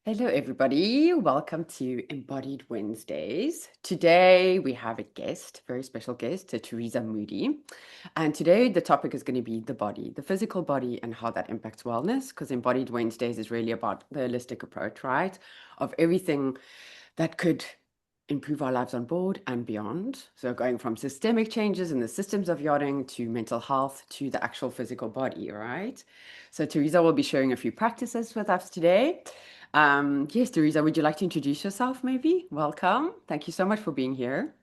Hello, everybody. Welcome to Embodied Wednesdays. Today we have a guest, very special guest, Theresa Moodie. And today the topic is going to be the body, the physical body, and how that impacts wellness. Because Embodied Wednesdays is really about the holistic approach, right? Of everything that could improve our lives on board and beyond. So going from systemic changes in the systems of yachting to mental health to the actual physical body, right? So Theresa will be sharing a few practices with us today. Yes, Theresa, would you like to introduce yourself maybe? Welcome. Thank you so much for being here.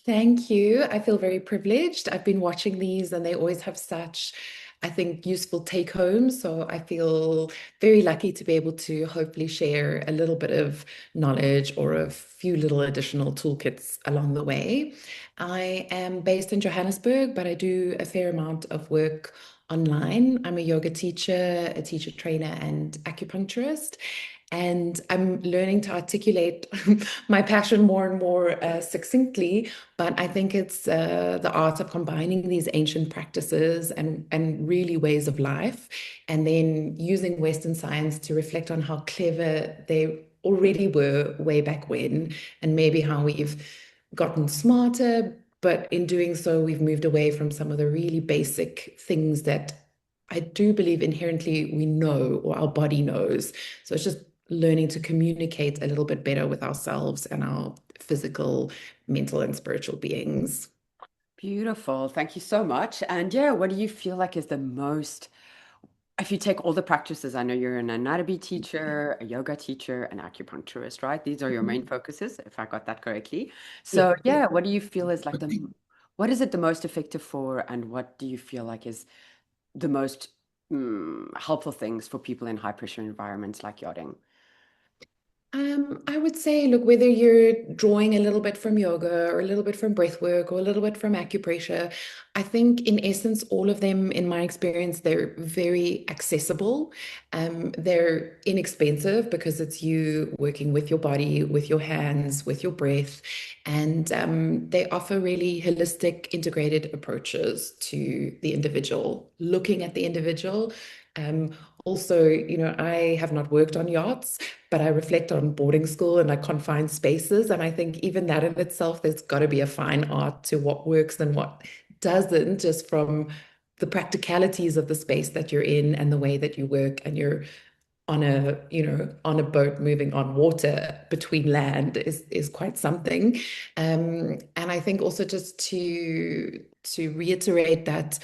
Thank you. I feel very privileged. I've been watching these and they always have such, I think, useful take homes. So I feel very lucky to be able to hopefully share a little bit of knowledge or a few little additional toolkits along the way. I am based in Johannesburg, but I do a fair amount of work online. I'm a yoga teacher, a teacher trainer, and acupuncturist. And I'm learning to articulate my passion more and more succinctly. But I think it's the art of combining these ancient practices and really ways of life, and then using Western science to reflect on how clever they already were way back when, and maybe how we've gotten smarter. But in doing so, we've moved away from some of the really basic things that I do believe inherently we know or our body knows. So it's just learning to communicate a little bit better with ourselves and our physical, mental, and spiritual beings. Beautiful. Thank you so much. And yeah, what do you feel like is the most, if you take all the practices, I know you're an anatomy teacher, a yoga teacher, an acupuncturist, right? These are your main Mhm. focuses, if I got that correctly. Yeah. So yeah, what do you feel is like what is it the most effective for, and what do you feel like is the most helpful things for people in high pressure environments like yachting? I would say, look, whether you're drawing a little bit from yoga or a little bit from breathwork or a little bit from acupressure, I think in essence, all of them, in my experience, they're very accessible. They're inexpensive because it's you working with your body, with your hands, with your breath, and they offer really holistic, integrated approaches to the individual, looking at the individual. Um, Also, I have not worked on yachts, but I reflect on boarding school and like confined spaces. And I think even that in itself, there's got to be a fine art to what works and what doesn't, just from the practicalities of the space that you're in and the way that you work and you're on a boat moving on water between land is quite something. And I think also just to reiterate that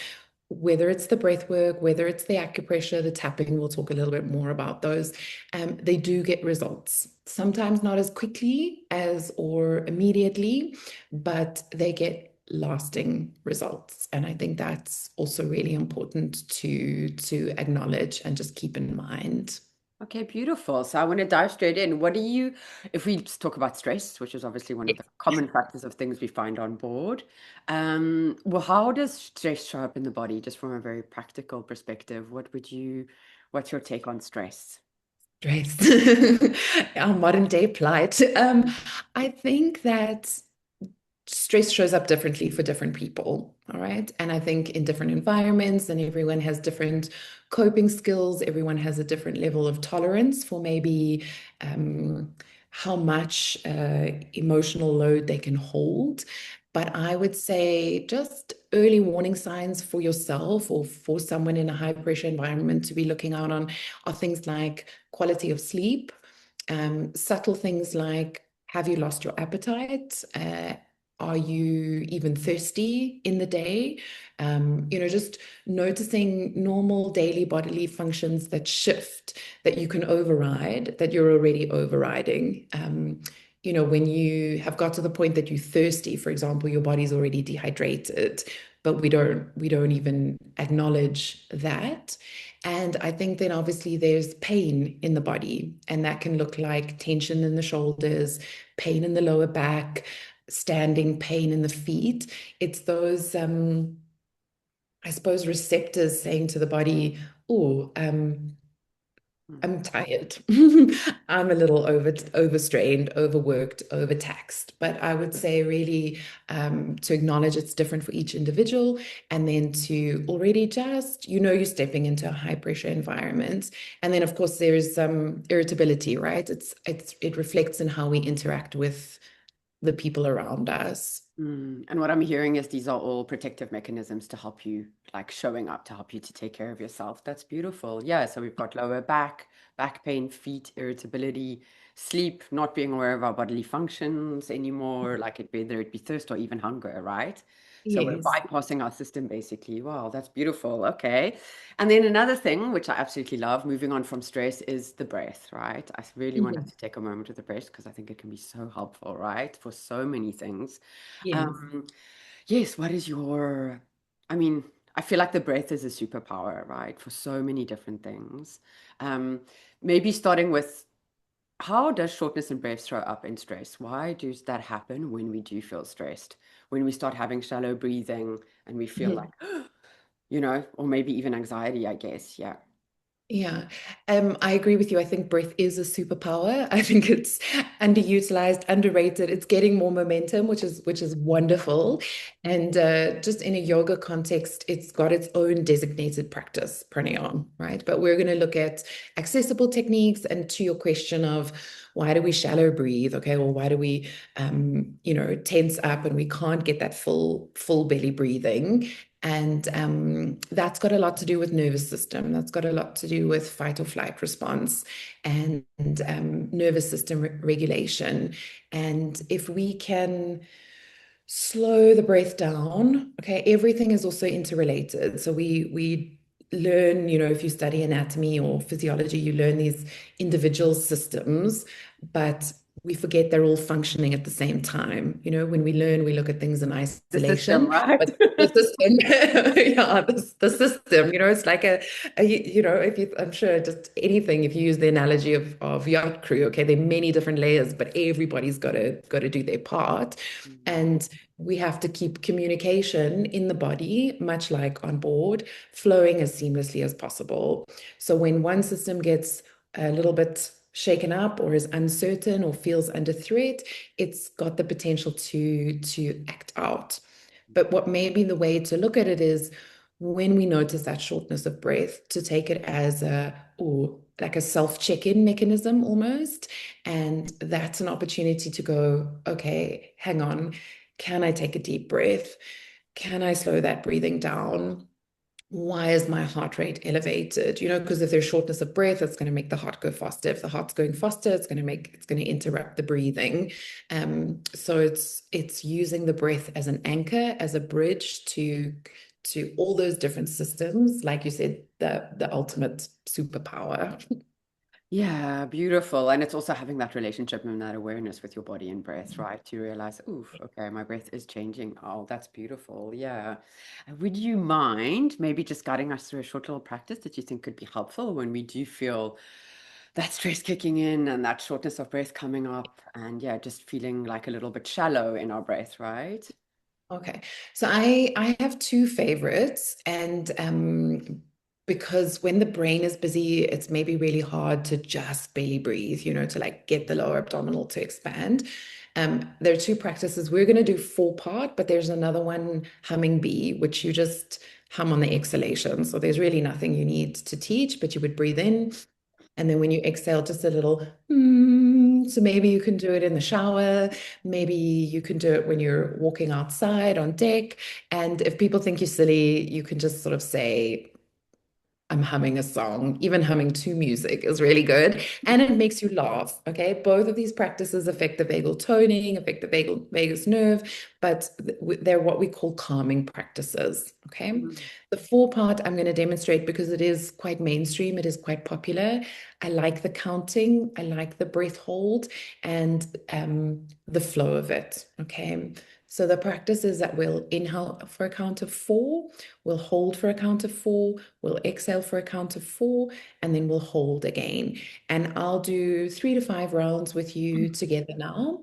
whether it's the breath work, whether it's the acupressure, the tapping, we'll talk a little bit more about those. They do get results. Sometimes not as quickly as or immediately, but they get lasting results. And I think that's also really important to acknowledge and just keep in mind. Okay, beautiful. So I want to dive straight in. What do you, if we just talk about stress, which is obviously one of the common factors of things we find on board, well, how does stress show up in the body, just from a very practical perspective? What's your take on stress? Stress, our modern day plight. I think that stress shows up differently for different people. All right. And I think in different environments, and everyone has different coping skills, everyone has a different level of tolerance for maybe how much emotional load they can hold. But I would say just early warning signs for yourself or for someone in a high pressure environment to be looking out on are things like quality of sleep, subtle things like have you lost your appetite? Are you even thirsty in the day? Just noticing normal daily bodily functions that shift, that you can override, that you're already overriding. When you have got to the point that you're thirsty, for example, your body's already dehydrated, but we don't even acknowledge that. And I think then obviously there's pain in the body, and that can look like tension in the shoulders, pain in the lower back, standing pain in the feet. It's those, I suppose, receptors saying to the body, oh, Mm. I'm tired. I'm a little overstrained, overworked, overtaxed. But I would say really to acknowledge it's different for each individual, and then to already just, you're stepping into a high pressure environment. And then of course there is some irritability, right? It reflects in how we interact with the people around us. And what I'm hearing is these are all protective mechanisms to help you, like showing up to help you to take care of yourself. That's beautiful. Yeah. So we've got lower back, back pain, feet, irritability, sleep, not being aware of our bodily functions anymore, like whether it be thirst or even hunger, right? So we're Yes. bypassing our system basically. Wow, that's beautiful. Okay. And then another thing, which I absolutely love, moving on from stress, is the breath, right? I really wanted Mhm. to take a moment with the breath because I think it can be so helpful, right? For so many things. Yes. Um, yes, what is your, I mean, I feel like the breath is a superpower, right? For so many different things. Um, Maybe starting with how does shortness in breath show up in stress? Why does that happen when we do feel stressed? When we start having shallow breathing and we feel like, or maybe even anxiety, I guess. Yeah. Yeah, I agree with you. I think breath is a superpower. I think it's underutilized, underrated. It's getting more momentum, which is wonderful. And just in a yoga context, it's got its own designated practice, pranayama, right? But we're going to look at accessible techniques. And to your question of why do we shallow breathe, okay, or why do we, tense up and we can't get that full belly breathing? And that's got a lot to do with nervous system. That's got a lot to do with fight or flight response and nervous system regulation. And if we can slow the breath down, okay, everything is also interrelated. So we learn, if you study anatomy or physiology, you learn these individual systems, but we forget they're all functioning at the same time. When we learn, we look at things in The system, isolation, right? but the system, yeah, the system, it's like if you, I'm sure just anything, if you use the analogy of yacht crew, okay, there are many different layers, but everybody's got to do their part. Mm. And we have to keep communication in the body, much like on board, flowing as seamlessly as possible. So when one system gets a little bit shaken up or is uncertain or feels under threat, it's got the potential to act out. But what may be the way to look at it is when we notice that shortness of breath, to take it as like a self-check-in mechanism almost. And that's an opportunity to go, okay, hang on. Can I take a deep breath? Can I slow that breathing down? Why is my heart rate elevated? Because if there's shortness of breath, it's going to make the heart go faster. If the heart's going faster, it's going to interrupt the breathing. So it's using the breath as an anchor, as a bridge to all those different systems. Like you said, the ultimate superpower. Yeah, beautiful. And it's also having that relationship and that awareness with your body and breath, right? To realize, oof, okay, my breath is changing. Oh, that's beautiful. Yeah. Would you mind maybe just guiding us through a short little practice that you think could be helpful when we do feel that stress kicking in and that shortness of breath coming up and yeah, just feeling like a little bit shallow in our breath, right? Okay, so I have two favorites, and because when the brain is busy, it's maybe really hard to just belly breathe, to like get the lower abdominal to expand. There are two practices. We're going to do four part, but there's another one, humming bee, which you just hum on the exhalation. So there's really nothing you need to teach, but you would breathe in. And then when you exhale, just a little, so maybe you can do it in the shower. Maybe you can do it when you're walking outside on deck. And if people think you're silly, you can just sort of say, I'm humming a song. Even humming to music is really good. And it makes you laugh. Okay. Both of these practices affect the vagal toning, affect the vagus nerve, but they're what we call calming practices. Okay. Mm. The four part I'm going to demonstrate because it is quite mainstream, it is quite popular. I like the counting, I like the breath hold, and the flow of it. Okay. So the practice is that we'll inhale for a count of four, we'll hold for a count of four, we'll exhale for a count of four, and then we'll hold again. And I'll do 3 to 5 rounds with you together now.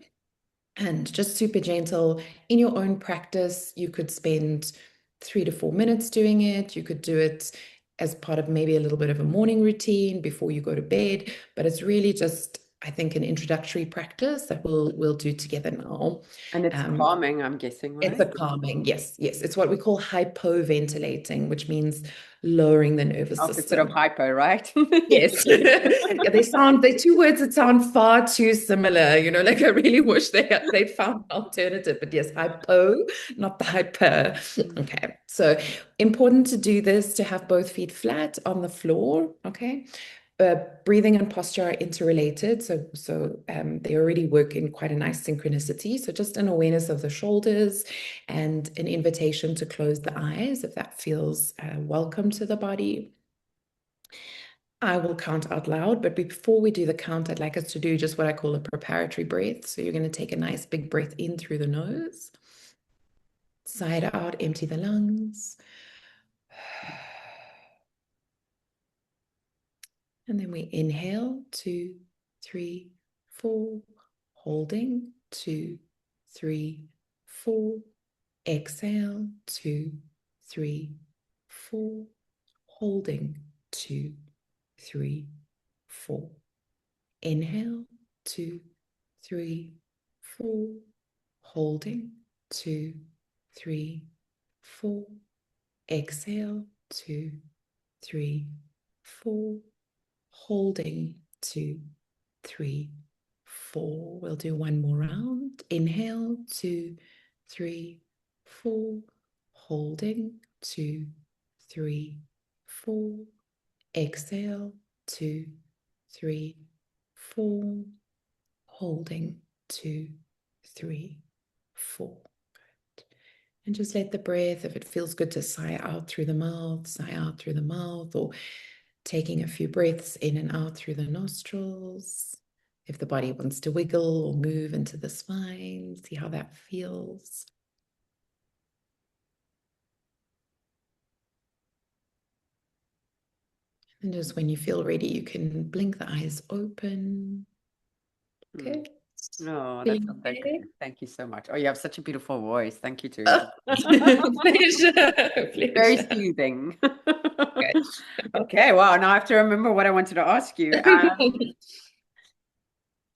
And just super gentle in your own practice. You could spend 3 to 4 minutes doing it. You could do it as part of maybe a little bit of a morning routine before you go to bed, but it's really just, I think, an introductory practice that we'll do together now. And it's Um, calming, I'm guessing, it's right? a calming, yes, yes. It's what we call hypoventilating, which means lowering the nervous Opposite of system. hypo, right? Yes. Yeah, they're two words that sound far too similar. Like I really wish they'd found an alternative. But yes, hypo, not the hyper. Mm. Okay. So important to do this to have both feet flat on the floor. Okay. Breathing and posture are interrelated. So they already work in quite a nice synchronicity. So just an awareness of the shoulders and an invitation to close the eyes if that feels welcome to the body. I will count out loud, but before we do the count, I'd like us to do just what I call a preparatory breath. So you're going to take a nice big breath in through the nose, side out, empty the lungs. And then we inhale, 2, 3, 4, holding, 2, 3, 4. Exhale, 2, 3, 4, holding, 2, 3, 4. Inhale, 2, 3, 4, holding, 2, 3, 4. Exhale, 2, 3, 4, holding, 2, 3, 4. We'll do one more round. Inhale, 2, 3, 4, holding, 2, 3, 4. Exhale, 2, 3, 4, holding, 2, 3, 4. Good. And just let the breath, if it feels good to sigh out through the mouth, sigh out through the mouth, or taking a few breaths in and out through the nostrils. If the body wants to wiggle or move into the spine, see how that feels. And just when you feel ready, you can blink the eyes open. Mm. Okay. No, that Feeling sounds so okay? good. Thank you so much. Oh, you have such a beautiful voice. Thank you, Oh, Teresa. pleasure, Very pleasure. soothing. Good. Okay, wow. Now I have to remember what I wanted to ask you.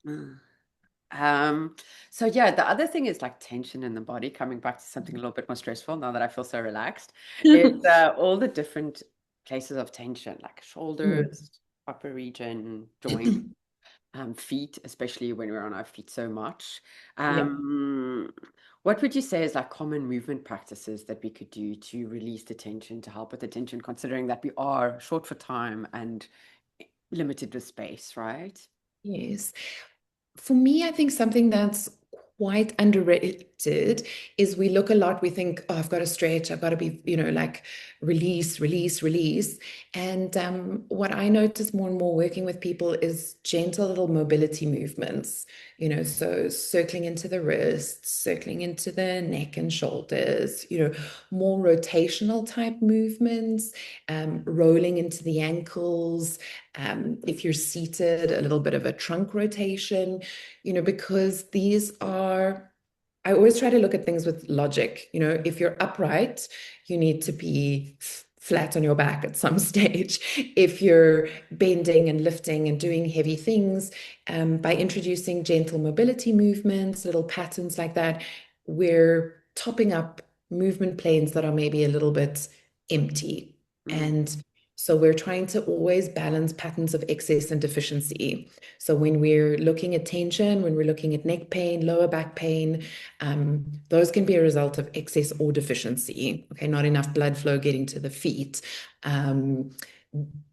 Mm. Um, so yeah, the other thing is like tension in the body, coming back to something a little bit more stressful now that I feel so relaxed, is all the different places of tension, like shoulders, upper region, joints, feet, especially when we're on our feet so much. Yeah. Um, what would you say is like common movement practices that we could do to release the tension, to help with the tension, considering that we are short for time and limited with space, right? Yes. For me, I think something that's quite underrated is we look a lot, we think, oh, I've got to stretch, I've got to be, like release, release, release. And what I notice more and more working with people is gentle little mobility movements, so circling into the wrists, circling into the neck and shoulders, more rotational type movements, rolling into the ankles. If you're seated, a little bit of a trunk rotation, because these are, I always try to look at things with logic. If you're upright, you need to be flat on your back at some stage. If you're bending and lifting and doing heavy things, by introducing gentle mobility movements, little patterns like that, we're topping up movement planes that are maybe a little bit empty. Mm, And so we're trying to always balance patterns of excess and deficiency. So when we're looking at tension, when we're looking at neck pain, lower back pain, those can be a result of excess or deficiency. Okay, not enough blood flow getting to the feet. Um,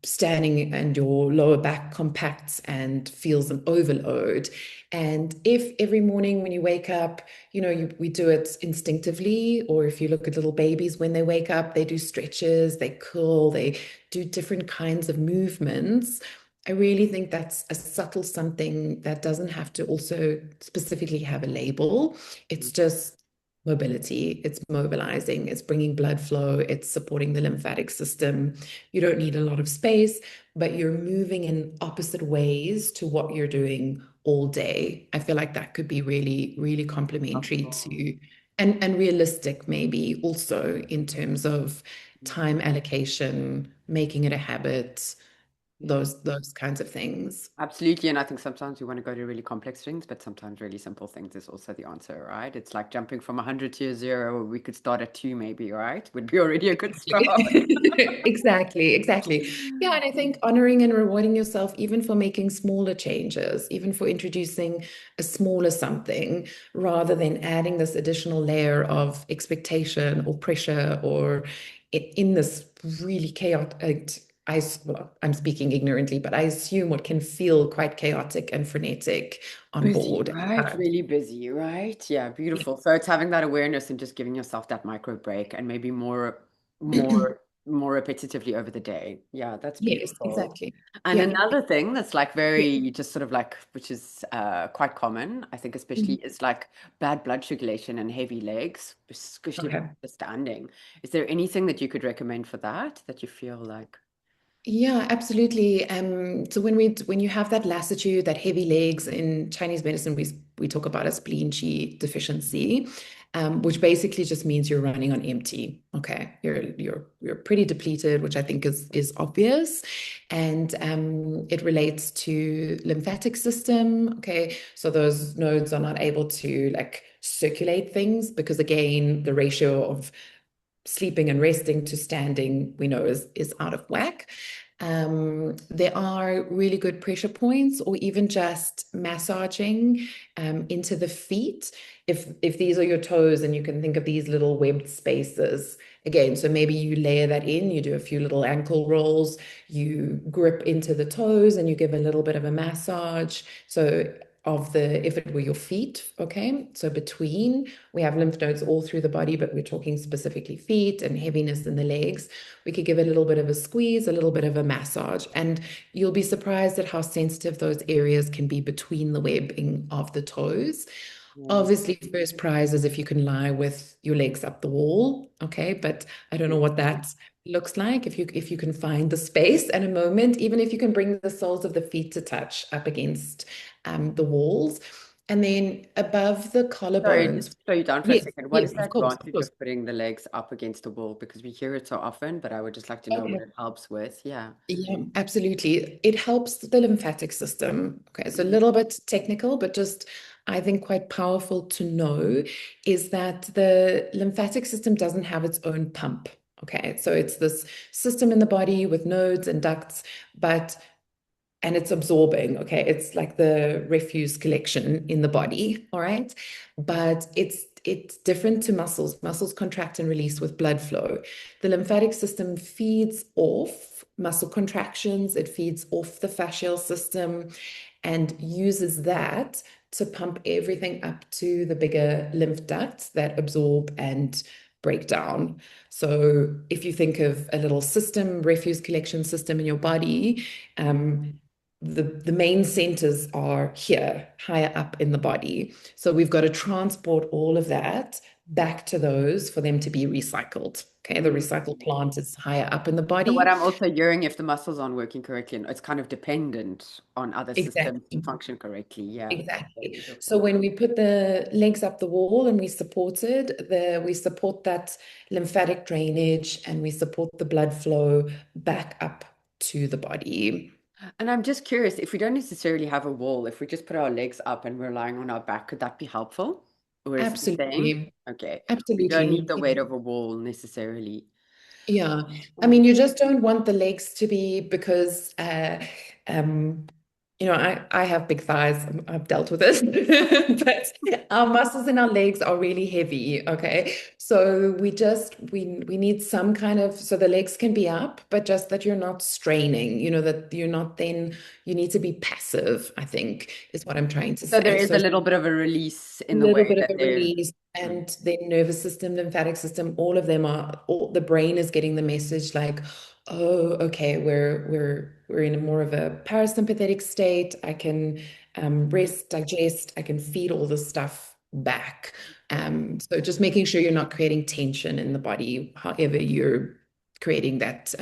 Standing and your lower back compacts and feels an overload. And if every morning when you wake up, we do it instinctively, or if you look at little babies when they wake up, they do stretches, they curl, they do different kinds of movements. I really think that's a subtle something that doesn't have to also specifically have a label. mm, It's just mobility, it's mobilizing, it's bringing blood flow, it's supporting the lymphatic system. You don't need a lot of space, but you're moving in opposite ways to what you're doing all day. I feel like that could be really, really complementary helpful. to and realistic maybe also in terms of time allocation, making it a habit, Yeah. those kinds of things. Absolutely. And I think sometimes we want to go to really complex things, but sometimes really simple things is also the answer, right? It's like jumping from 100 to a zero. We could start at two, maybe, right? Would be already a good start. Exactly, exactly. Yeah, and I think honoring and rewarding yourself, even for making smaller changes, even for introducing a smaller something, rather than adding this additional layer of expectation or pressure or in this really chaotic. Well, I'm speaking ignorantly, but I assume what can feel quite chaotic and frenetic on Busy, board. right? Really busy, right? Yeah, beautiful. So it's having that awareness and just giving yourself that micro break and maybe more repetitively over the day. Yeah, that's Yes, beautiful. exactly. And Yeah. another thing that's like Yeah. very just sort of like which is quite common, I think especially Mhm. is like bad blood circulation and heavy legs, especially when Okay. you're standing. Is there anything that you could recommend for that that you feel like? Yeah, absolutely. So when you have that lassitude, that heavy legs in Chinese medicine, we talk about a spleen qi deficiency, which basically just means you're running on empty. Okay, you're pretty depleted, which I think is obvious, and it relates to lymphatic system. Okay, so those nodes are not able to like circulate things because again, the ratio of sleeping and resting to standing, we know is out of whack. There are really good pressure points, or even just massaging into the feet. If these are your toes, and you can think of these little webbed spaces again, so maybe you layer that in. You do a few little ankle rolls. You grip into the toes, and you give a little bit of a massage. So of the if it were your feet, okay, so between we have lymph nodes all through the body, but we're talking specifically feet and heaviness in the legs. We could give it a little bit of a squeeze, a little bit of a massage, and you'll be surprised at how sensitive those areas can be between the webbing of the toes. Yeah. Obviously, first prize is if you can lie with your legs up the wall, okay? But I don't know what that looks like. If you can find the space and a moment, even if you can bring the soles of the feet to touch up against the walls, and then above the Sorry, collarbones. just slow you down for a Yes, second. What yes, is the of course, of advantage course. of putting the legs up against the wall? Because we hear it so often, but I would just like to know what Okay. it helps with. Yeah. Yeah, absolutely. It helps the lymphatic system. Okay, it's a Mhm. little bit technical, but just I think quite powerful to know is that the lymphatic system doesn't have its own pump. Okay, so it's this system in the body with nodes and ducts, but and it's absorbing. Okay, it's like the refuse collection in the body. All right, but it's different to muscles. Muscles contract and release with blood flow. The lymphatic system feeds off muscle contractions. It feeds off the fascial system and uses that to pump everything up to the bigger lymph ducts that absorb and break down. So if you think of a little system, refuse collection system in your body, um, the main centers are here, higher up in the body. So we've got to transport all of that back to those for them to be recycled. Okay, the Mm. recycled plant is higher up in the So what body. I'm also hearing, if the muscles aren't working correctly, and it's kind of dependent on other systems to Exactly. function correctly. Yeah. Okay, Exactly. So beautiful. when we put the legs up the wall and we support that lymphatic drainage and we support the blood flow back up to the body. And I'm just curious, if we don't necessarily have a wall, if we just put our legs up and we're lying on our back, could that be helpful? Or is it the same? Absolutely. Okay. We don't need Absolutely. the weight of a wall necessarily. Yeah, I Oh, mean, you just don't want the legs to be because, um, I have big thighs. I've dealt with it, but our muscles in our legs are really heavy. Okay, so we need some kind of so the legs can be up, but just that you're not straining. That you're not then you need to be passive. I think is what I'm trying to so there say. is So a little bit of a release in the little way bit of that a they're. release Mm. and the nervous system, lymphatic system, all of them all the brain is getting the message like, oh, okay, we're in a more of a parasympathetic state. I can rest, digest, I can feed all this stuff back. So just making sure you're not creating tension in the body, however you're creating that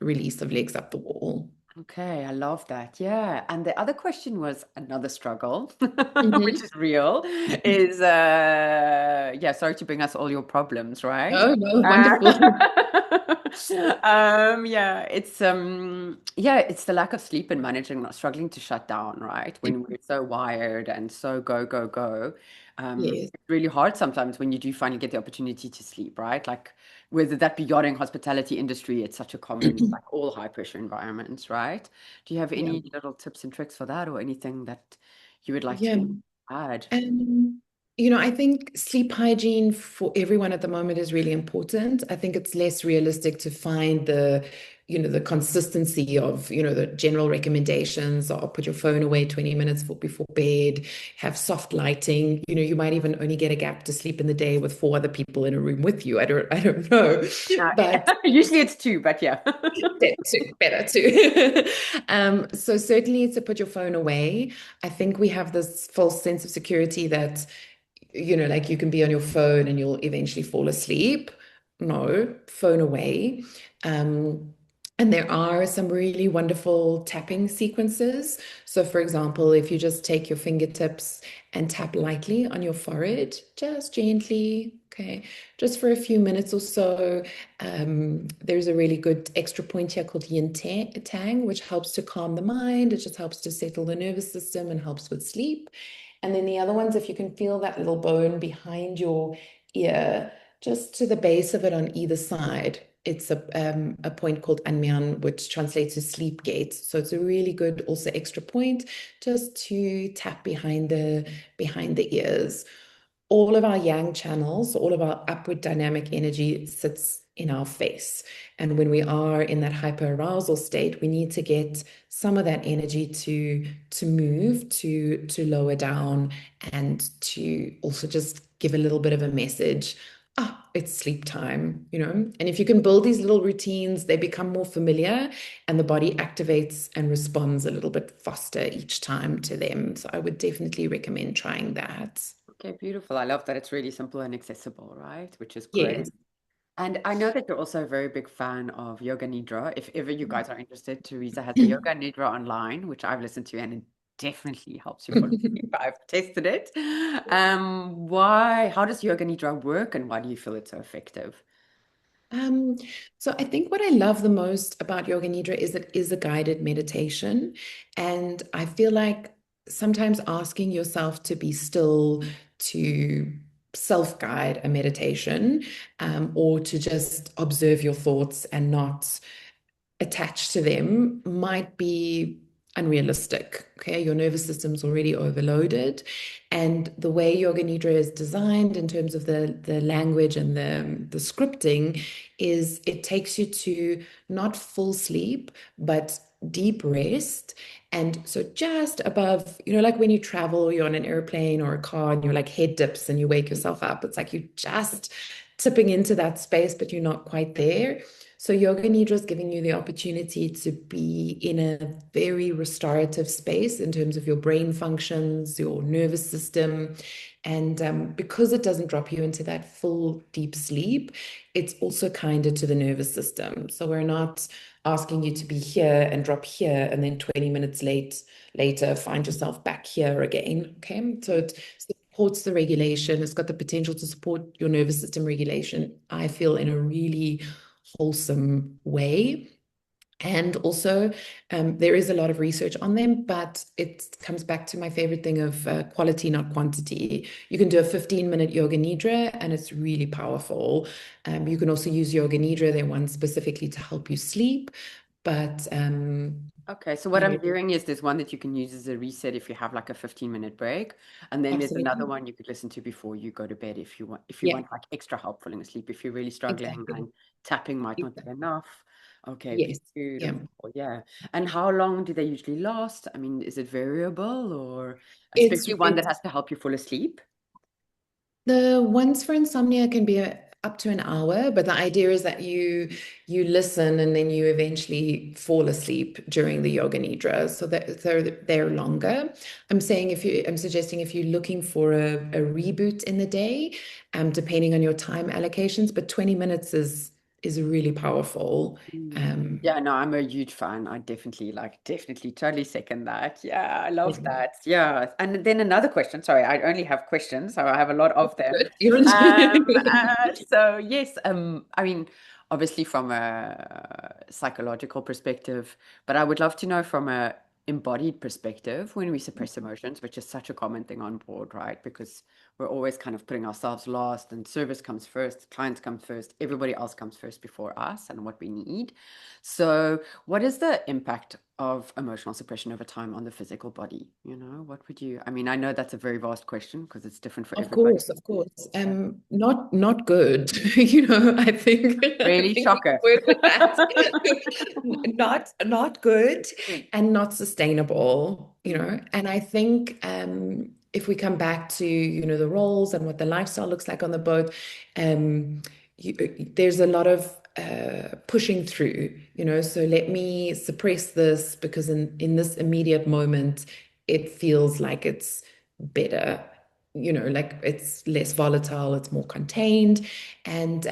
release of legs up the wall. Okay, I love that. Yeah. And the other question was another struggle, which Mhm. is real, is yeah, sorry to bring us all your problems, right? Oh, no, Uh, wonderful. Yeah, it's the lack of sleep and managing, not struggling to shut down, right? When we're so wired and so go, go, go. Yes. It's really hard sometimes when you do finally get the opportunity to sleep, right? Like whether that be yachting, hospitality industry, it's such a common, like all high pressure environments, right? Do you have Yeah. any little tips and tricks for that or anything that you would like Yeah. to add? Um, I think sleep hygiene for everyone at the moment is really important. I think it's less realistic to find the consistency of, the general recommendations or put your phone away 20 minutes before bed, have soft lighting. You might even only get a gap to sleep in the day with four other people in a room with you. I don't know. Uh, But Usually it's two, but yeah. better too. So certainly it's to put your phone away. I think we have this false sense of security that like you can be on your phone and you'll eventually fall asleep. No, phone away. Um, and there are some really wonderful tapping sequences. So, for example, if you just take your fingertips and tap lightly on your forehead, just gently, okay, just for a few minutes or so. There's a really good extra point here called yin tang, which helps to calm the mind. It just helps to settle the nervous system and helps with sleep. And then the other ones, if you can feel that little bone behind your ear, just to the base of it on either side, it's a point called Anmyan, which translates to sleep gate. So it's a really good also extra point just to tap behind the ears. All of our yang channels, all of our upward dynamic energy sits in our face. And when we are in that hyperarousal state, we need to get some of that energy to move, to lower down, and to also just give a little bit of a message. It's sleep time. And if you can build these little routines, they become more familiar and the body activates and responds a little bit faster each time to them. So I would definitely recommend trying that. Okay, beautiful. I love that it's really simple and accessible, right? Which is great. Yes. And I know that you're also a very big fan of Yoga Nidra. If ever you guys are interested, Teresa has a Yoga Nidra online, which I've listened to, and it definitely helps you fall asleep. I've tested it. How does Yoga Nidra work and why do you feel it's so effective? Um, so I think what I love the most about Yoga Nidra is it is a guided meditation. And I feel like sometimes asking yourself to be still, to self-guide a meditation, or to just observe your thoughts and not attached to them might be unrealistic. Okay, your nervous system's already overloaded, and the way Yoga Nidra is designed in terms of the language and the scripting is it takes you to not full sleep, but deep rest. And so just above, like when you travel or you're on an airplane or a car and you're like head dips and you wake yourself up, it's like you just tipping into that space, but you're not quite there. So Yoga Nidra is giving you the opportunity to be in a very restorative space in terms of your brain functions, your nervous system. And because it doesn't drop you into that full deep sleep, it's also kinder to the nervous system. So we're not asking you to be here and drop here and then 20 minutes later find yourself back here again. Okay. So it supports the regulation. It's got the potential to support your nervous system regulation, I feel, in a really wholesome way. And also, there is a lot of research on them, but it comes back to my favorite thing of quality, not quantity. You can do a 15-minute Yoga Nidra, and it's really powerful. You can also use Yoga Nidra, they're one specifically to help you sleep. But, Okay, so what you I'm know, hearing is there's one that you can use as a reset if you have like a 15-minute break, and then there's another absolutely. one you could listen to before you go to bed if you Yeah, want like extra help falling asleep, if you're really struggling exactly. and tapping might not be Exactly. enough. Okay, Yes. Yeah. beautiful. Yeah. And how long do they usually last? I mean, is it variable or It's especially one that it's has to help you fall asleep? The ones for insomnia can be up to an hour, but the idea is that you listen and then you eventually fall asleep during the yoga nidra, so that they're longer. I'm suggesting if you're looking for a reboot in the day, depending on your time allocations, but 20 minutes is really powerful. Mm. Um, Yeah, no, I'm a huge fan. I definitely totally second that. Yeah, I love yeah. that. Yeah. And then another question. Sorry, I only have questions, so I have a lot of them. Good. You're into So yes, I mean, obviously from a psychological perspective, but I would love to know from a embodied perspective when we suppress emotions, which is such a common thing on board, right? Because we're always kind of putting ourselves last and service comes first, clients come first, everybody else comes first before us and what we need. So, what is the impact of emotional suppression over time on the physical body? What would you, I mean, I know that's a very vast question because it's different for Of everybody. course, of course. Yeah. Not good. I think I Really think we can shocker. work with that. Not good Mm. and not sustainable, Mm. And I think if we come back to, the roles and what the lifestyle looks like on the boat, um, you, there's a lot of pushing through, So let me suppress this because in this immediate moment, it feels like it's better, like it's less volatile, it's more contained. And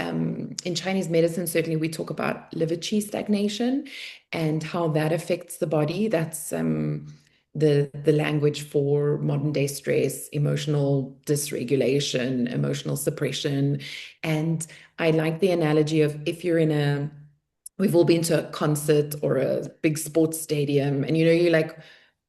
in Chinese medicine, certainly we talk about liver qi stagnation and how that affects the body. That's the language for modern day stress, emotional dysregulation, emotional suppression. And I like the analogy of if you're in a we've all been to a concert or a big sports stadium, and you like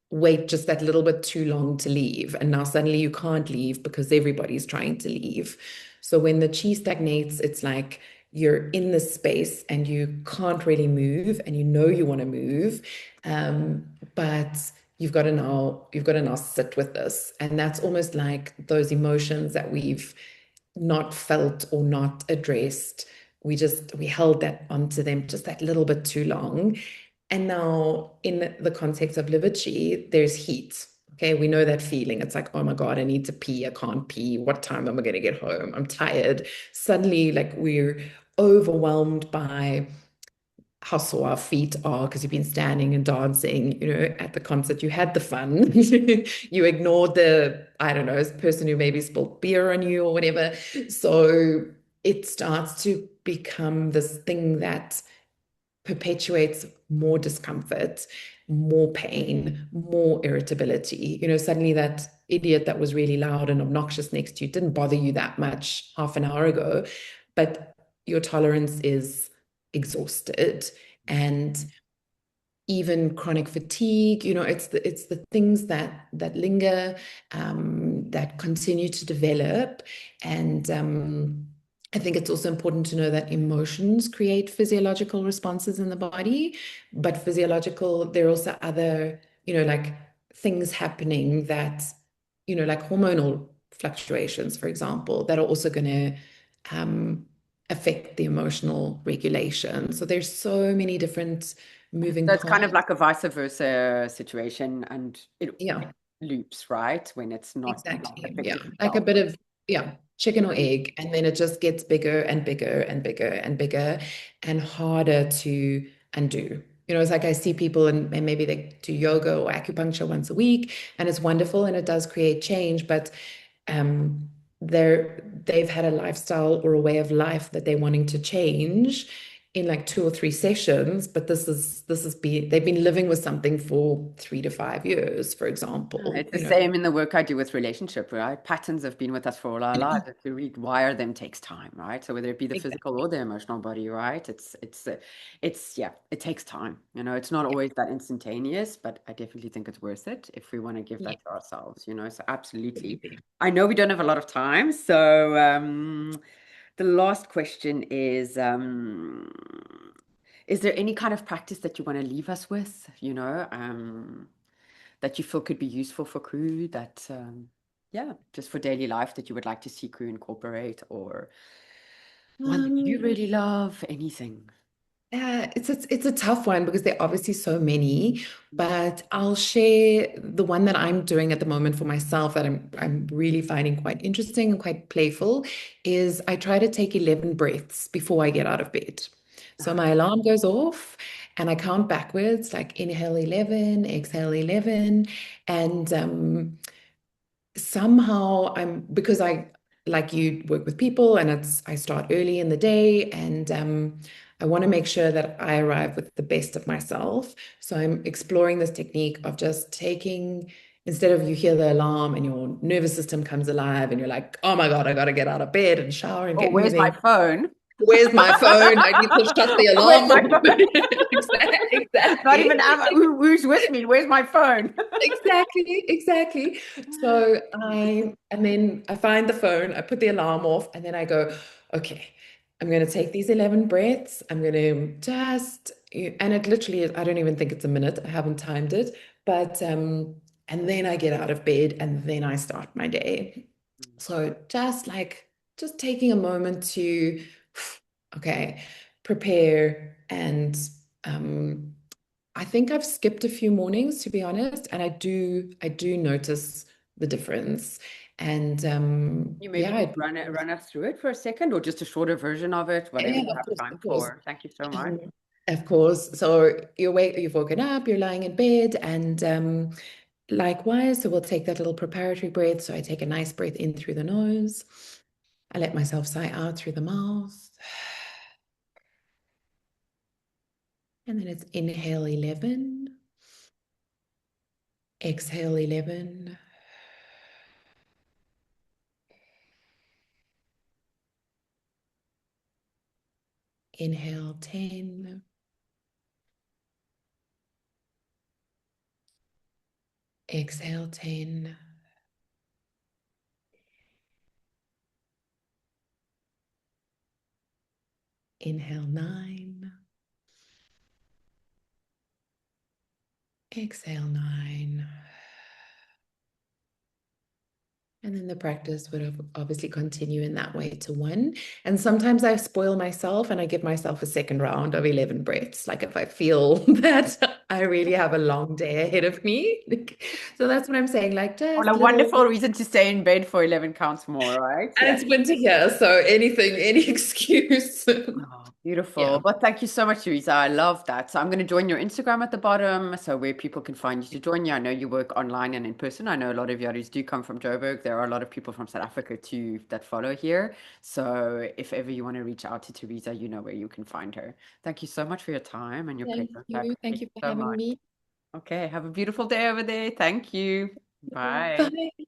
wait just that little bit too long to leave. And now suddenly you can't leave because everybody's trying to leave. So when the chi stagnates, it's like you're in this space and you can't really move and you want to move. But you've got to now sit with this. And that's almost like those emotions that we've not felt or not addressed. We held that onto them just that little bit too long. And now, in the context of liver chi, there's heat. Okay, we know that feeling. It's like, oh my God, I need to pee. I can't pee. What time am I going to get home? I'm tired. Suddenly, like we're overwhelmed by how sore our feet are because you've been standing and dancing, at the concert. You had the fun. You ignored the, I don't know, person who maybe spilled beer on you or whatever. So it starts to become this thing that perpetuates more discomfort, more pain, more irritability. Suddenly that idiot that was really loud and obnoxious next to you didn't bother you that much half an hour ago, but your tolerance is exhausted. And even chronic fatigue, it's the things that linger, that continue to develop. And I think it's also important to know that emotions create physiological responses in the body, but there are also other, like things happening that, like hormonal fluctuations, for example, that are also going to um, affect the emotional regulation. So there's so many different moving So it's kind of parts. like a vice versa situation, and it Yeah, loops, right? When it's not exactly. Yeah. affecting Like a itself. bit of, yeah, chicken or Mm. egg. And then it just gets bigger and bigger and bigger and bigger and harder to undo. It's like I see people and maybe they do yoga or acupuncture once a week, and it's wonderful and it does create change, but um they've had a lifestyle or a way of life that they're wanting to change in like 2 or 3 sessions, but they've been living with something for 3 to 5 years, for example, It's the same in the work I do with relationship, right? Patterns have been with us for all our lives. To rewire them takes time, right? So whether it be the physical or Exactly. the emotional body, right? Yeah, it takes time. It's not always that instantaneous, but I definitely think it's worth it if we want to give Yeah, that to ourselves. So absolutely. absolutely. I know we don't have a lot of time, so the last question is there any kind of practice that you want to leave us with? That you feel could be useful for crew that yeah, just for daily life that you would like to see crew incorporate, or one that you Um, really love, anything. it's a tough one because there are obviously so many, but I'll share the one that I'm doing at the moment for myself that I'm really finding quite interesting and quite playful is I try to take 11 breaths before I get out of bed. So Ah, my alarm goes off and I count backwards, like inhale 11, exhale 11, and somehow because I like you work with people and I start early in the day and I want to make sure that I arrive with the best of myself. So I'm exploring this technique of just taking instead of you hear the alarm and your nervous system comes alive and you're like, oh my God, I got to get out of bed and shower and oh, get where's my moving. phone? Where's my phone? I need to shut the Where's alarm my off. phone? Not Exactly. even who's with me? Where's my phone? Exactly, exactly. So and then I find the phone, I put the alarm off, and then I go, okay, I'm going to take these 11 breaths. I'm going to just, and it literally is, I don't even think it's a minute. I haven't timed it, but, and then I get out of bed and then I start my day. So just taking a moment to, okay, prepare and, um, I think I've skipped a few mornings, to be honest, and I do notice the difference. And You maybe yeah, just run us through it for a second, or just a shorter version of it, whatever yeah, you of have course, time of course. for. Thank you so much. Um, of course. So you've woken up, you're lying in bed, and likewise, so we'll take that little preparatory breath. So I take a nice breath in through the nose. I let myself sigh out through the mouth. And then it's inhale 11, exhale 11, inhale 10, exhale 10, inhale 9, exhale 9. And then the practice would obviously continue in that way to 1. And sometimes I spoil myself and I give myself a second round of 11 breaths. Like if I feel that I really have a long day ahead of me. So that's what I'm saying. Like Well, a just little, wonderful reason to stay in bed for 11 counts more, right? and Yeah. it's winter here. So anything, any excuse. Oh, beautiful. Yeah. But thank you so much, Teresa. I love that. So I'm going to join your Instagram at the bottom, so where people can find you to join you. I know you work online and in person. I know a lot of Yaris do come from Joburg. There are a lot of people from South Africa too that follow here. So if ever you want to reach out to Teresa, you know where you can find her. Thank you so much for your time and your Thank presence. I you. Thank appreciate you it for so having much. me. Okay, have a beautiful day over there. Thank you. Bye. Bye.